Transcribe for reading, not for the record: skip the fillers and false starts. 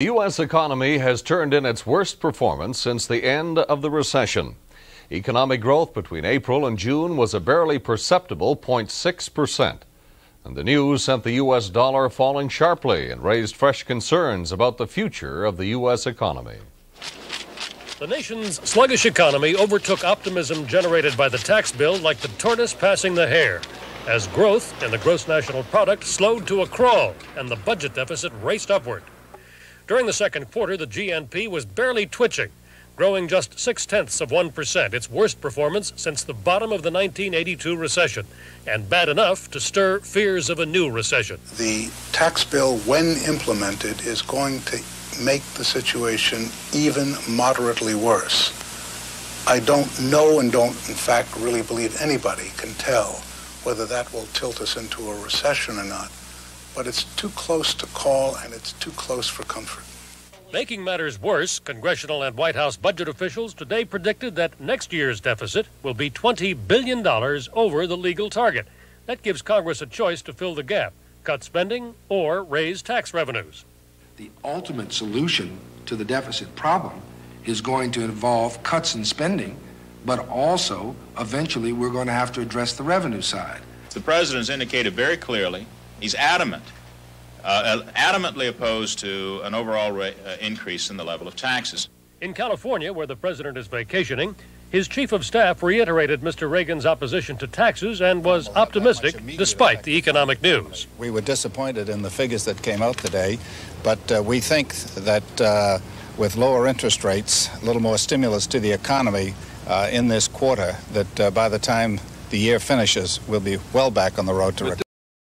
The U.S. economy has turned in its worst performance since the end of the recession. Economic growth between April and June was a barely perceptible 0.6%. And the news sent the U.S. dollar falling sharply and raised fresh concerns about the future of the U.S. economy. The nation's sluggish economy overtook optimism generated by the tax bill like the tortoise passing the hare, as growth in the gross national product slowed to a crawl and the budget deficit raced upward. During the second quarter, the GNP was barely twitching, growing just 0.6%, its worst performance since the bottom of the 1982 recession, and bad enough to stir fears of a new recession. The tax bill, when implemented, is going to make the situation even moderately worse. I don't know and don't, in fact, really believe anybody can tell whether that will tilt us into a recession or not. But it's too close to call, and it's too close for comfort. Making matters worse, congressional and White House budget officials today predicted that next year's deficit will be $20 billion over the legal target. That gives Congress a choice to fill the gap, cut spending, or raise tax revenues. The ultimate solution to the deficit problem is going to involve cuts in spending, but also, eventually, we're going to have to address the revenue side. The president has indicated very clearly he's adamantly opposed to an overall increase in the level of taxes. In California, where the president is vacationing, his chief of staff reiterated Mr. Reagan's opposition to taxes and was optimistic despite the economic news. We were disappointed in the figures that came out today, but we think that with lower interest rates, a little more stimulus to the economy in this quarter, that by the time the year finishes, we'll be well back on the road to recovery.